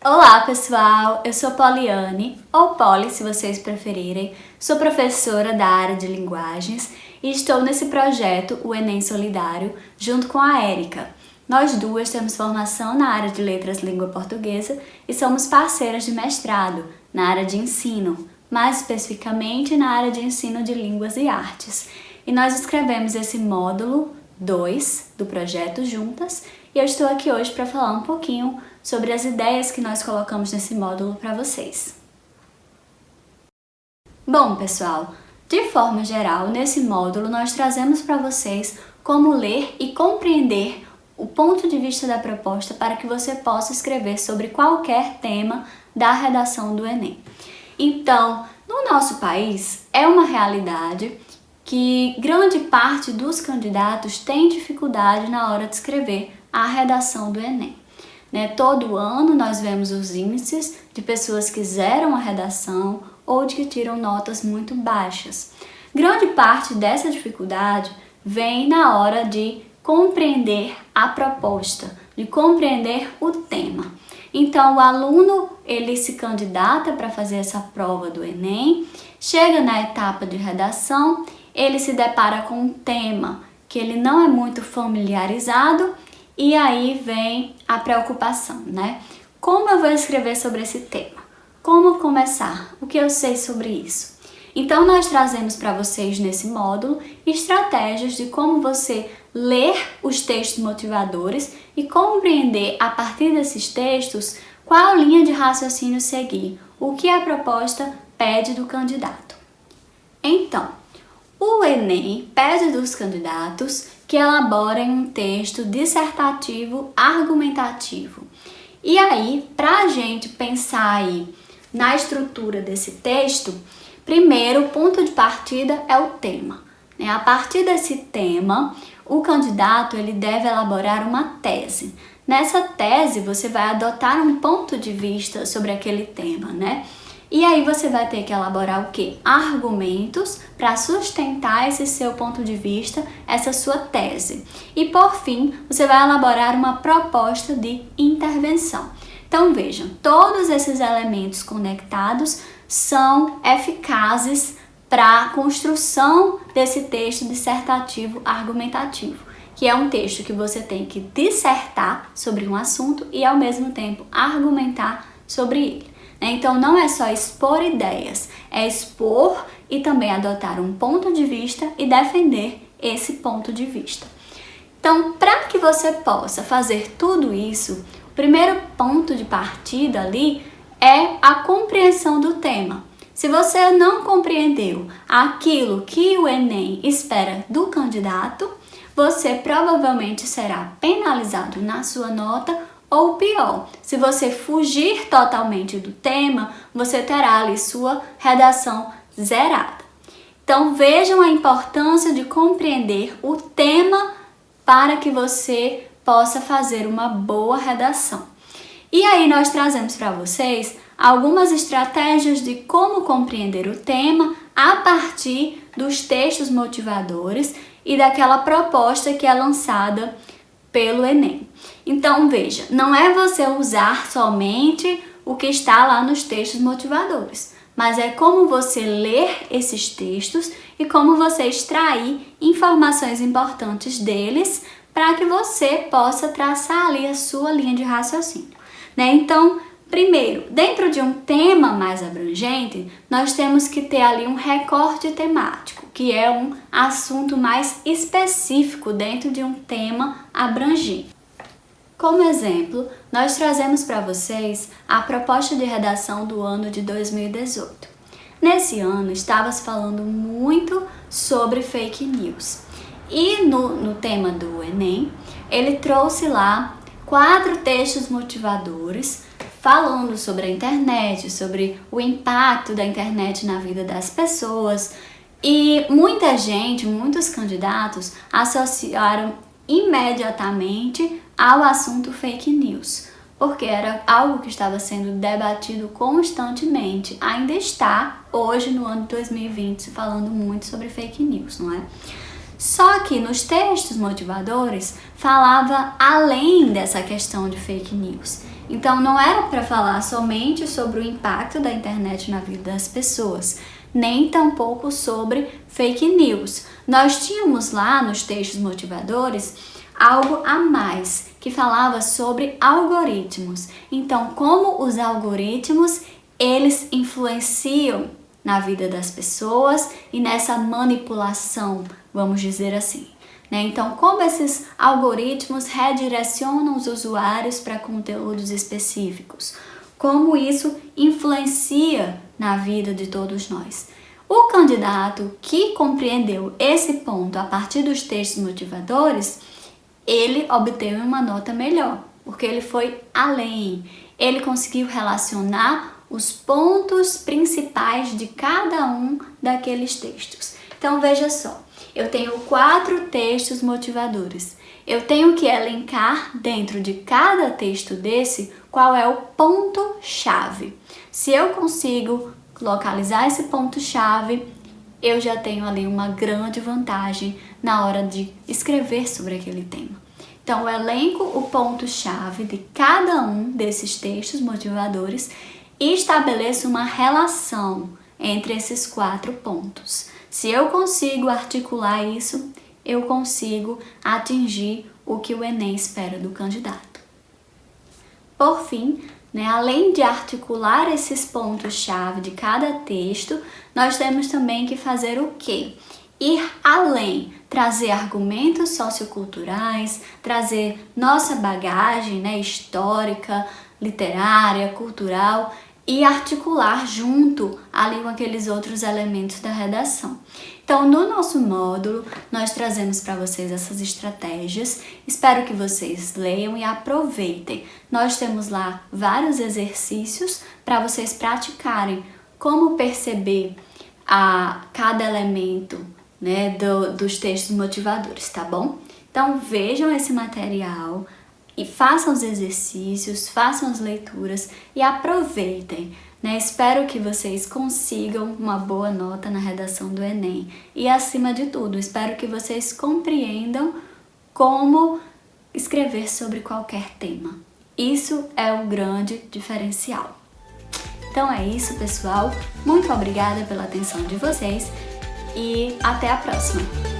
Olá pessoal, eu sou Poliane, ou Poli se vocês preferirem, sou professora da área de linguagens e estou nesse projeto, o Enem Solidário, junto com a Érica. Nós duas temos formação na área de letras língua portuguesa e somos parceiras de mestrado na área de ensino, mais especificamente na área de ensino de línguas e artes. E nós escrevemos esse módulo 2 do projeto juntas e eu estou aqui hoje para falar um pouquinho sobre as ideias que nós colocamos nesse módulo para vocês. Bom, pessoal, de forma geral, nesse módulo nós trazemos para vocês como ler e compreender o ponto de vista da proposta para que você possa escrever sobre qualquer tema da redação do Enem. Então, no nosso país, é uma realidade que grande parte dos candidatos tem dificuldade na hora de escrever a redação do Enem. Todo ano nós vemos os índices de pessoas que zeram a redação ou de que tiram notas muito baixas. Grande parte dessa dificuldade vem na hora de compreender a proposta, de compreender o tema. Então o aluno ele se candidata para fazer essa prova do Enem, chega na etapa de redação, ele se depara com um tema que ele não é muito familiarizado e aí vem a preocupação, Como eu vou escrever sobre esse tema? Como começar? O que eu sei sobre isso? Então nós trazemos para vocês nesse módulo estratégias de como você ler os textos motivadores e compreender a partir desses textos qual linha de raciocínio seguir, o que a proposta pede do candidato. Então, o Enem pede dos candidatos que elaborem um texto dissertativo argumentativo. E aí, para a gente pensar aí na estrutura desse texto, primeiro, o ponto de partida é o tema. A partir desse tema, o candidato ele deve elaborar uma tese. Nessa tese, você vai adotar um ponto de vista sobre aquele tema, E aí você vai ter que elaborar o quê? Argumentos para sustentar esse seu ponto de vista, essa sua tese. E por fim, você vai elaborar uma proposta de intervenção. Então vejam, todos esses elementos conectados são eficazes para a construção desse texto dissertativo argumentativo, que é um texto que você tem que dissertar sobre um assunto e ao mesmo tempo argumentar sobre ele. Então não é só expor ideias, é expor e também adotar um ponto de vista e defender esse ponto de vista. Então, para que você possa fazer tudo isso, o primeiro ponto de partida ali é a compreensão do tema. Se você não compreendeu aquilo que o Enem espera do candidato, você provavelmente será penalizado na sua nota. Ou pior, se você fugir totalmente do tema, você terá ali sua redação zerada. Então vejam a importância de compreender o tema para que você possa fazer uma boa redação. E aí nós trazemos para vocês algumas estratégias de como compreender o tema a partir dos textos motivadores e daquela proposta que é lançada pelo Enem. Então veja, não é você usar somente o que está lá nos textos motivadores, mas é como você ler esses textos e como você extrair informações importantes deles para que você possa traçar ali a sua linha de raciocínio, Então, primeiro, dentro de um tema mais abrangente, nós temos que ter ali um recorte temático, que é um assunto mais específico dentro de um tema abrangente. Como exemplo, nós trazemos para vocês a proposta de redação do ano de 2018. Nesse ano, estava se falando muito sobre fake news. E no tema do Enem, ele trouxe lá 4 textos motivadores falando sobre a internet, sobre o impacto da internet na vida das pessoas. E muita gente, muitos candidatos associaram imediatamente ao assunto fake news, porque era algo que estava sendo debatido constantemente. Ainda está, hoje no ano de 2020, se falando muito sobre fake news, não é? Só que nos textos motivadores falava além dessa questão de fake news. Então não era para falar somente sobre o impacto da internet na vida das pessoas, nem tampouco sobre fake news. Nós tínhamos lá nos textos motivadores algo a mais, que falava sobre algoritmos. Então, como os algoritmos, eles influenciam na vida das pessoas e nessa manipulação, vamos dizer assim. Então, como esses algoritmos redirecionam os usuários para conteúdos específicos? Como isso influencia na vida de todos nós? O candidato que compreendeu esse ponto a partir dos textos motivadores, ele obteve uma nota melhor, porque ele foi além. Ele conseguiu relacionar os pontos principais de cada um daqueles textos. Então, veja só, eu tenho 4 textos motivadores. Eu tenho que elencar dentro de cada texto desse qual é o ponto-chave. Se eu consigo localizar esse ponto-chave, eu já tenho ali uma grande vantagem na hora de escrever sobre aquele tema. Então, eu elenco o ponto-chave de cada um desses textos motivadores e estabeleço uma relação entre esses 4 pontos. Se eu consigo articular isso, eu consigo atingir o que o Enem espera do candidato. Por fim, além de articular esses pontos-chave de cada texto, nós temos também que fazer o quê? Ir além, trazer argumentos socioculturais, trazer nossa bagagem histórica, literária, cultural e articular junto ali com aqueles outros elementos da redação. Então, no nosso módulo, nós trazemos para vocês essas estratégias. Espero que vocês leiam e aproveitem. Nós temos lá vários exercícios para vocês praticarem como perceber cada elemento dos textos motivadores, tá bom? Então, vejam esse material e façam os exercícios, façam as leituras e aproveitem. Espero que vocês consigam uma boa nota na redação do Enem. E, acima de tudo, espero que vocês compreendam como escrever sobre qualquer tema. Isso é o grande diferencial. Então é isso, pessoal. Muito obrigada pela atenção de vocês e até a próxima!